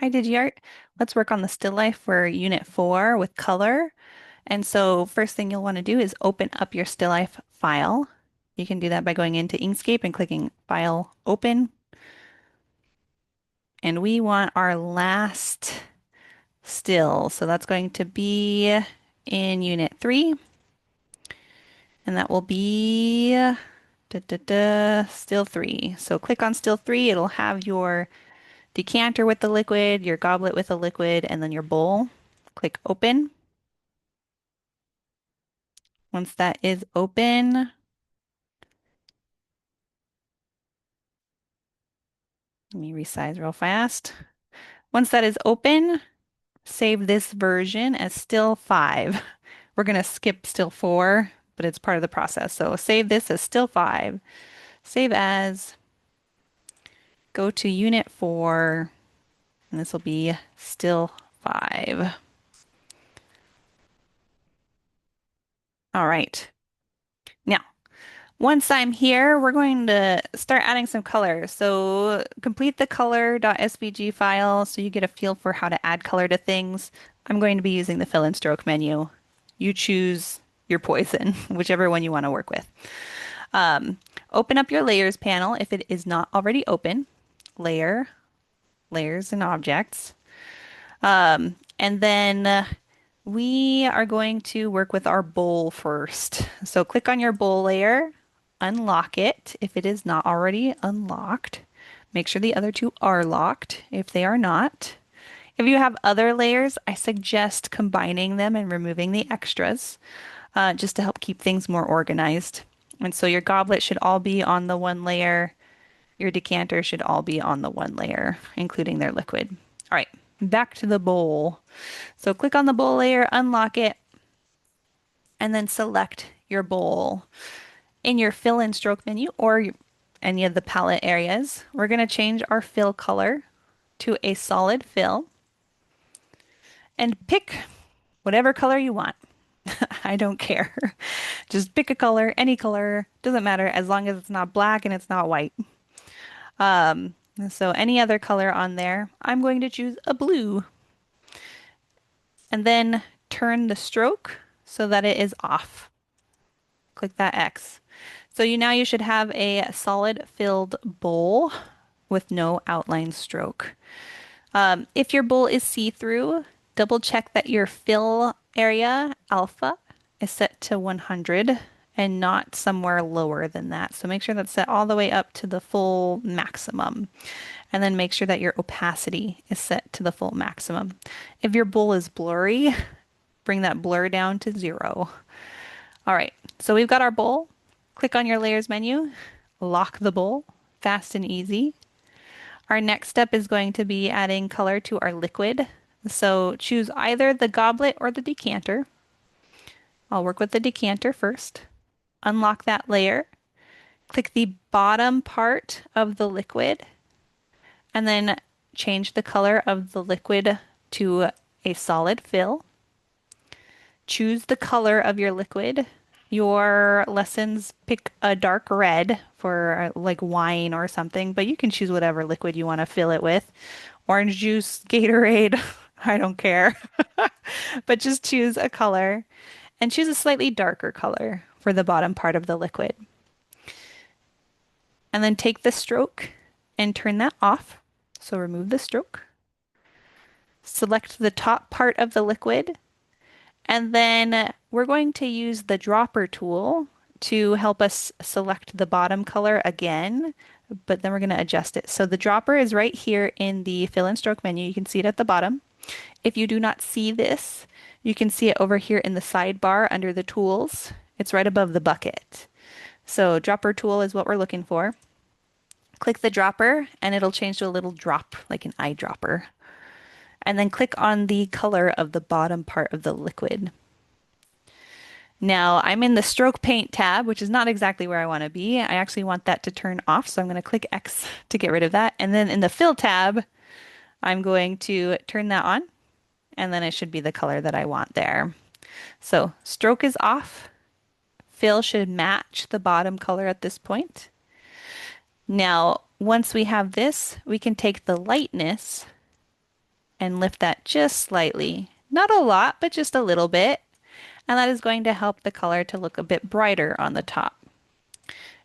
Hi, DigiArt. Let's work on the still life for Unit 4 with color. And so first thing you'll want to do is open up your still life file. You can do that by going into Inkscape and clicking File, Open. And we want our last still. So that's going to be in Unit 3. And that will be still 3. So click on still 3. It'll have your decanter with the liquid, your goblet with the liquid, and then your bowl. Click Open. Once that is open, let me resize real fast. Once that is open, save this version as still 5. We're going to skip still 4, but it's part of the process. So save this as still 5. Save as, go to Unit 4, and this will be still 5. All right. Now, once I'm here, we're going to start adding some color. So complete the color.svg file so you get a feel for how to add color to things. I'm going to be using the fill and stroke menu. You choose your poison, whichever one you want to work with. Um, Open up your layers panel if it is not already open. Layer, layers and objects. And then we are going to work with our bowl first. So click on your bowl layer, unlock it if it is not already unlocked. Make sure the other two are locked if they are not. If you have other layers, I suggest combining them and removing the extras just to help keep things more organized. And so your goblet should all be on the one layer. Your decanter should all be on the one layer, including their liquid. All right, back to the bowl. So click on the bowl layer, unlock it, and then select your bowl. In your fill and stroke menu or any of the palette areas, we're going to change our fill color to a solid fill and pick whatever color you want. I don't care. Just pick a color, any color, doesn't matter as long as it's not black and it's not white. So any other color on there, I'm going to choose a blue and then turn the stroke so that it is off. Click that X. So you should have a solid filled bowl with no outline stroke. If your bowl is see-through, double check that your fill area alpha is set to 100 and not somewhere lower than that. So make sure that's set all the way up to the full maximum. And then make sure that your opacity is set to the full maximum. If your bowl is blurry, bring that blur down to 0. All right, so we've got our bowl. Click on your layers menu, lock the bowl, fast and easy. Our next step is going to be adding color to our liquid. So choose either the goblet or the decanter. I'll work with the decanter first. Unlock that layer. Click the bottom part of the liquid and then change the color of the liquid to a solid fill. Choose the color of your liquid. Your lessons pick a dark red for like wine or something, but you can choose whatever liquid you want to fill it with. Orange juice, Gatorade, I don't care. But just choose a color and choose a slightly darker color for the bottom part of the liquid. And then take the stroke and turn that off. So remove the stroke. Select the top part of the liquid. And then we're going to use the dropper tool to help us select the bottom color again, but then we're going to adjust it. So the dropper is right here in the fill and stroke menu. You can see it at the bottom. If you do not see this, you can see it over here in the sidebar under the tools. It's right above the bucket. So dropper tool is what we're looking for. Click the dropper and it'll change to a little drop, like an eyedropper. And then click on the color of the bottom part of the liquid. Now I'm in the stroke paint tab, which is not exactly where I want to be. I actually want that to turn off, so I'm going to click X to get rid of that. And then in the fill tab, I'm going to turn that on, and then it should be the color that I want there. So stroke is off. Fill should match the bottom color at this point. Now, once we have this, we can take the lightness and lift that just slightly. Not a lot, but just a little bit. And that is going to help the color to look a bit brighter on the top.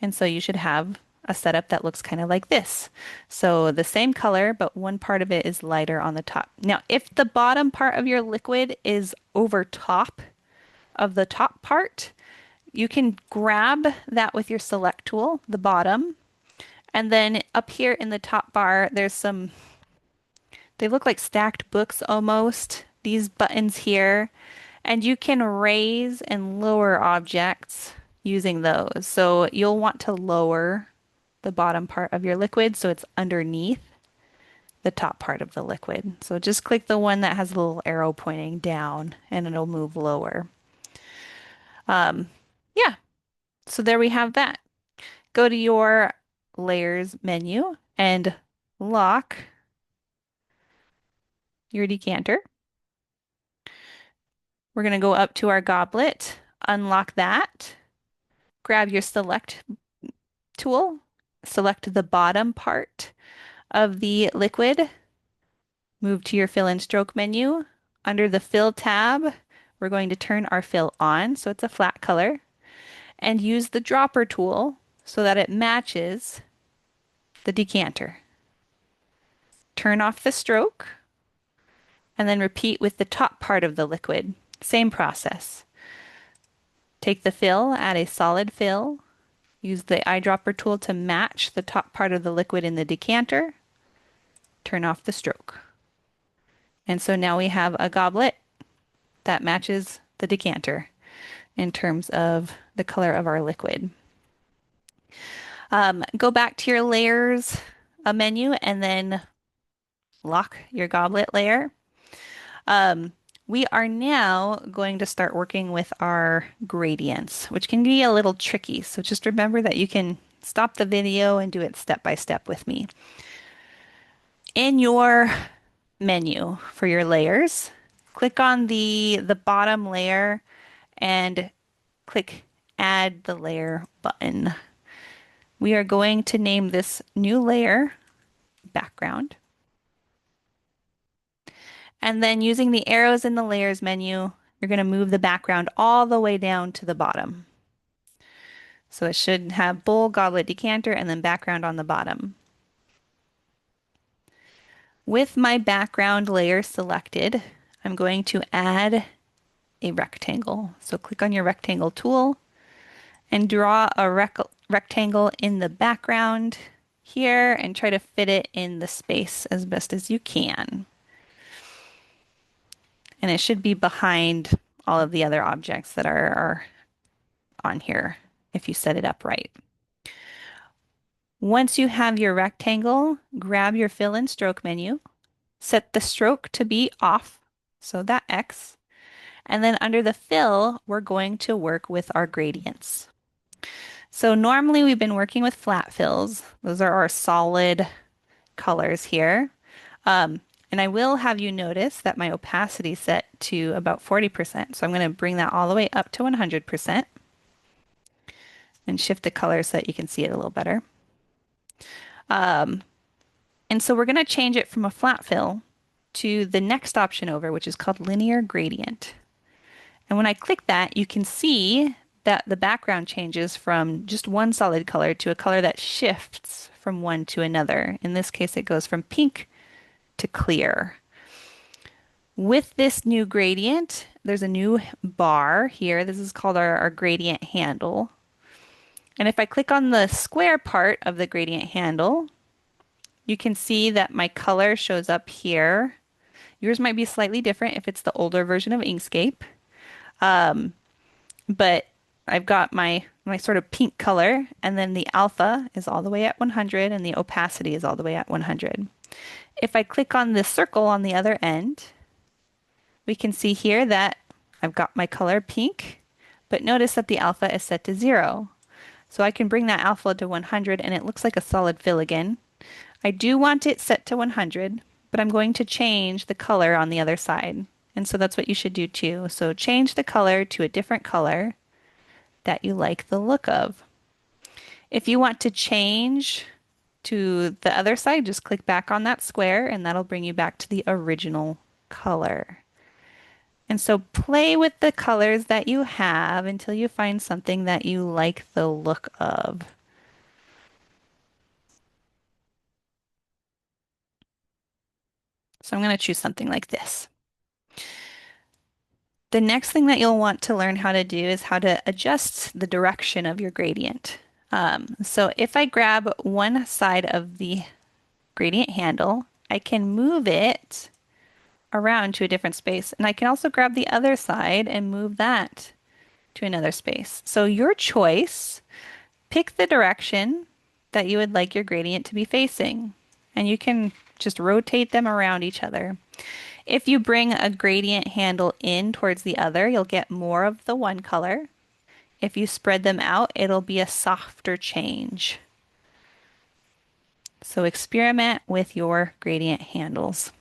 And so you should have a setup that looks kind of like this. So the same color, but one part of it is lighter on the top. Now, if the bottom part of your liquid is over top of the top part, you can grab that with your select tool, the bottom, and then up here in the top bar, there's some, they look like stacked books almost, these buttons here, and you can raise and lower objects using those. So you'll want to lower the bottom part of your liquid so it's underneath the top part of the liquid. So just click the one that has a little arrow pointing down and it'll move lower. Yeah, so there we have that. Go to your layers menu and lock your decanter. We're going to go up to our goblet, unlock that, grab your select tool, select the bottom part of the liquid, move to your fill and stroke menu. Under the fill tab, we're going to turn our fill on so it's a flat color and use the dropper tool so that it matches the decanter. Turn off the stroke and then repeat with the top part of the liquid. Same process. Take the fill, add a solid fill, use the eyedropper tool to match the top part of the liquid in the decanter, turn off the stroke. And so now we have a goblet that matches the decanter in terms of the color of our liquid. Go back to your layers menu and then lock your goblet layer. We are now going to start working with our gradients, which can be a little tricky. So just remember that you can stop the video and do it step by step with me. In your menu for your layers, click on the bottom layer and click Add the Layer button. We are going to name this new layer Background. And then using the arrows in the layers menu, you're going to move the background all the way down to the bottom. So it should have bowl, goblet, decanter, and then background on the bottom. With my background layer selected, I'm going to add a rectangle. So click on your rectangle tool and draw a rectangle in the background here and try to fit it in the space as best as you can. And it should be behind all of the other objects that are on here if you set it up right. Once you have your rectangle, grab your fill and stroke menu, set the stroke to be off, so that X, and then under the fill, we're going to work with our gradients. So normally we've been working with flat fills. Those are our solid colors here. And I will have you notice that my opacity set to about 40%. So I'm going to bring that all the way up to 100% and shift the color so that you can see it a little better. And so we're going to change it from a flat fill to the next option over, which is called linear gradient. And when I click that, you can see that the background changes from just one solid color to a color that shifts from one to another. In this case, it goes from pink to clear. With this new gradient, there's a new bar here. This is called our gradient handle. And if I click on the square part of the gradient handle, you can see that my color shows up here. Yours might be slightly different if it's the older version of Inkscape. But I've got my sort of pink color, and then the alpha is all the way at 100 and the opacity is all the way at 100. If I click on the circle on the other end, we can see here that I've got my color pink, but notice that the alpha is set to 0. So I can bring that alpha to 100 and it looks like a solid fill again. I do want it set to 100, but I'm going to change the color on the other side. And so that's what you should do too. So change the color to a different color that you like the look of. If you want to change to the other side, just click back on that square and that'll bring you back to the original color. And so play with the colors that you have until you find something that you like the look of. So I'm going to choose something like this. The next thing that you'll want to learn how to do is how to adjust the direction of your gradient. So if I grab one side of the gradient handle, I can move it around to a different space. And I can also grab the other side and move that to another space. So your choice, pick the direction that you would like your gradient to be facing. And you can just rotate them around each other. If you bring a gradient handle in towards the other, you'll get more of the one color. If you spread them out, it'll be a softer change. So experiment with your gradient handles.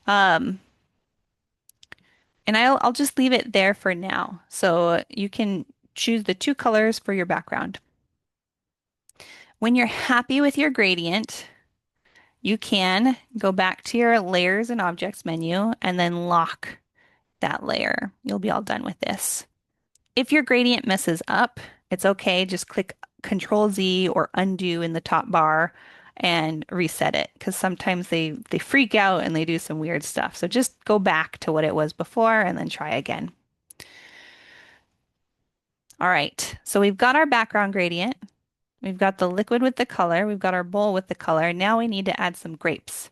Um, and I'll just leave it there for now. So you can choose the two colors for your background. When you're happy with your gradient, you can go back to your layers and objects menu and then lock that layer. You'll be all done with this. If your gradient messes up, it's okay. Just click Control Z or undo in the top bar and reset it because sometimes they freak out and they do some weird stuff. So just go back to what it was before and then try again. All right, so we've got our background gradient. We've got the liquid with the color. We've got our bowl with the color. Now we need to add some grapes.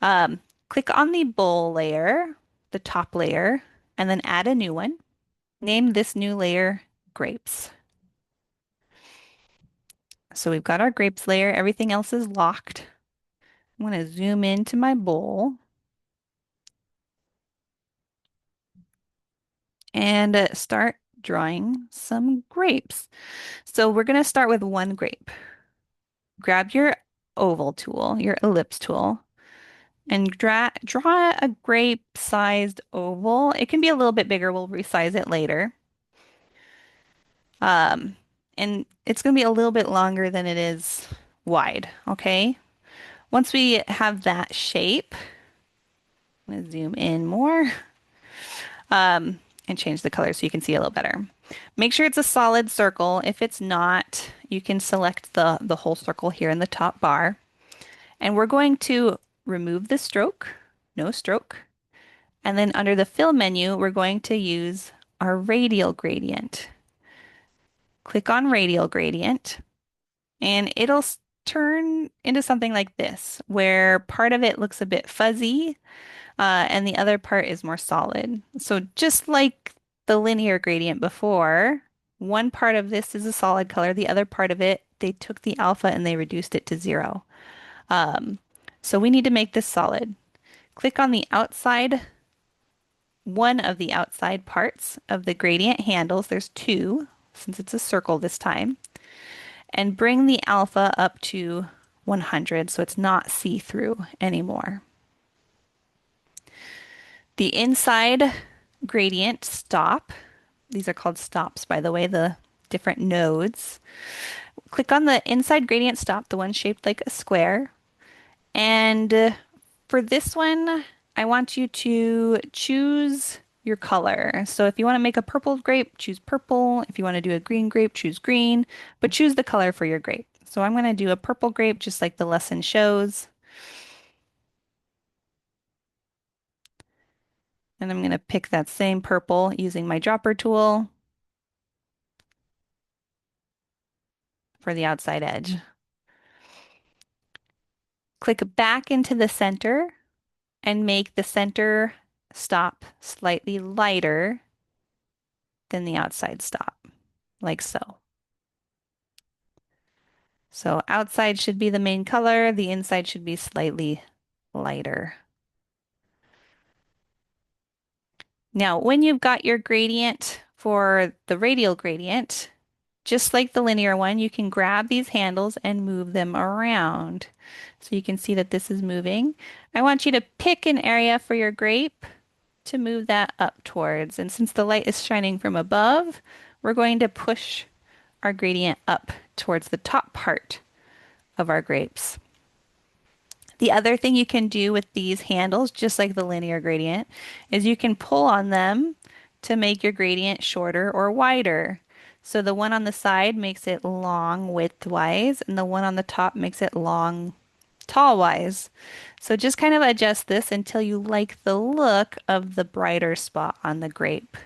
Um, Click on the bowl layer, the top layer, and then add a new one. Name this new layer grapes. So we've got our grapes layer. Everything else is locked. I'm going to zoom into my bowl and start drawing some grapes. So we're going to start with one grape. Grab your oval tool, your ellipse tool, and draw a grape-sized oval. It can be a little bit bigger. We'll resize it later. Um, and it's going to be a little bit longer than it is wide, okay? Once we have that shape, I'm going to zoom in more and change the color so you can see a little better. Make sure it's a solid circle. If it's not, you can select the whole circle here in the top bar. And we're going to remove the stroke, no stroke. And then under the fill menu, we're going to use our radial gradient. Click on radial gradient and it'll turn into something like this, where part of it looks a bit fuzzy and the other part is more solid. So just like the linear gradient before, one part of this is a solid color, the other part of it, they took the alpha and they reduced it to 0. Um, so we need to make this solid. Click on the outside, one of the outside parts of the gradient handles. There's two, since it's a circle this time. And bring the alpha up to 100 so it's not see-through anymore. The inside gradient stop, these are called stops, by the way, the different nodes. Click on the inside gradient stop, the one shaped like a square. And for this one, I want you to choose your color. So if you want to make a purple grape, choose purple. If you want to do a green grape, choose green, but choose the color for your grape. So I'm going to do a purple grape just like the lesson shows. And I'm going to pick that same purple using my dropper tool for the outside edge. Click back into the center and make the center stop slightly lighter than the outside stop, like so. So outside should be the main color, the inside should be slightly lighter. Now, when you've got your gradient for the radial gradient, just like the linear one, you can grab these handles and move them around. So you can see that this is moving. I want you to pick an area for your grape to move that up towards. And since the light is shining from above, we're going to push our gradient up towards the top part of our grapes. The other thing you can do with these handles, just like the linear gradient, is you can pull on them to make your gradient shorter or wider. So the one on the side makes it long widthwise, and the one on the top makes it long tall-wise. So just kind of adjust this until you like the look of the brighter spot on the grape.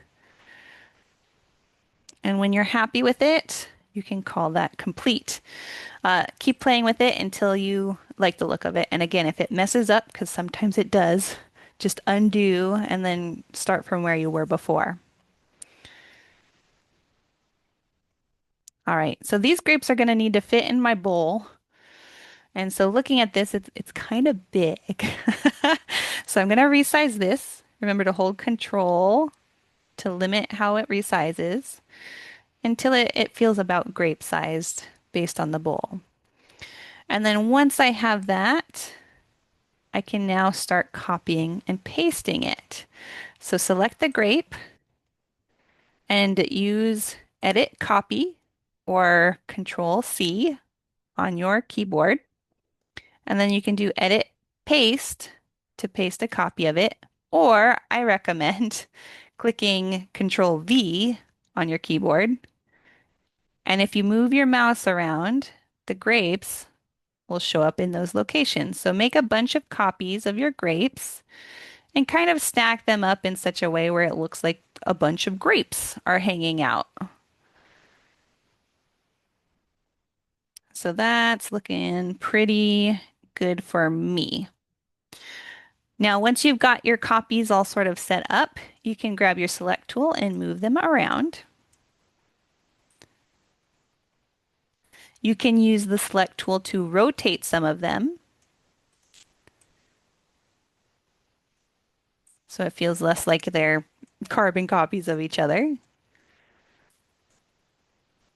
And when you're happy with it, you can call that complete. Keep playing with it until you like the look of it. And again, if it messes up, because sometimes it does, just undo and then start from where you were before. All right, so these grapes are going to need to fit in my bowl. And so looking at this, it's kind of big. So I'm going to resize this. Remember to hold control to limit how it resizes until it feels about grape sized based on the bowl. And then once I have that, I can now start copying and pasting it. So select the grape and use Edit Copy or Control C on your keyboard. And then you can do Edit Paste to paste a copy of it. Or I recommend clicking Control V on your keyboard. And if you move your mouse around, the grapes will show up in those locations. So make a bunch of copies of your grapes and kind of stack them up in such a way where it looks like a bunch of grapes are hanging out. So that's looking pretty good for me. Now, once you've got your copies all sort of set up, you can grab your select tool and move them around. You can use the select tool to rotate some of them, so it feels less like they're carbon copies of each other.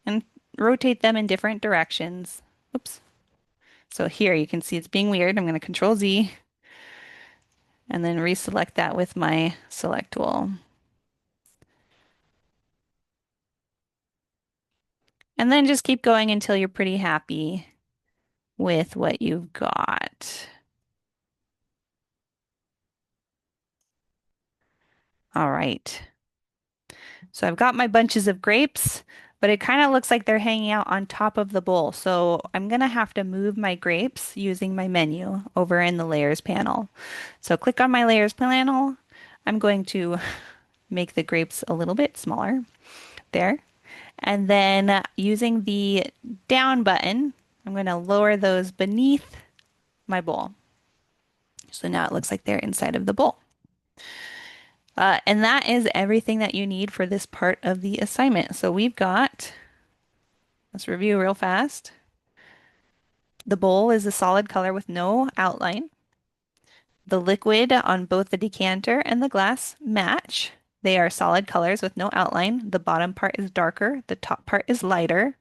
And rotate them in different directions. Oops. So here you can see it's being weird. I'm going to Control Z and then reselect that with my select tool. And then just keep going until you're pretty happy with what you've got. All right. So I've got my bunches of grapes, but it kind of looks like they're hanging out on top of the bowl. So I'm going to have to move my grapes using my menu over in the layers panel. So click on my layers panel. I'm going to make the grapes a little bit smaller there. And then using the down button, I'm going to lower those beneath my bowl. So now it looks like they're inside of the bowl. And that is everything that you need for this part of the assignment. So we've got, let's review real fast. The bowl is a solid color with no outline. The liquid on both the decanter and the glass match. They are solid colors with no outline. The bottom part is darker, the top part is lighter.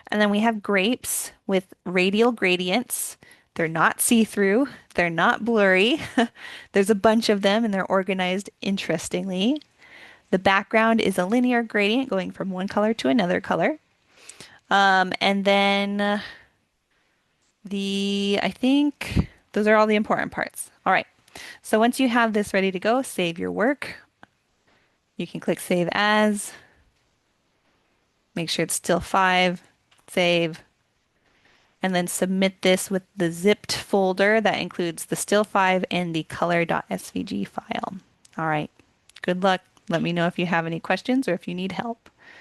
And then we have grapes with radial gradients. They're not see-through, they're not blurry. There's a bunch of them and they're organized interestingly. The background is a linear gradient going from one color to another color. And then I think those are all the important parts. All right. So once you have this ready to go, save your work. You can click Save As. Make sure it's still 5. Save. And then submit this with the zipped folder that includes the still 5 and the color.svg file. All right. Good luck. Let me know if you have any questions or if you need help.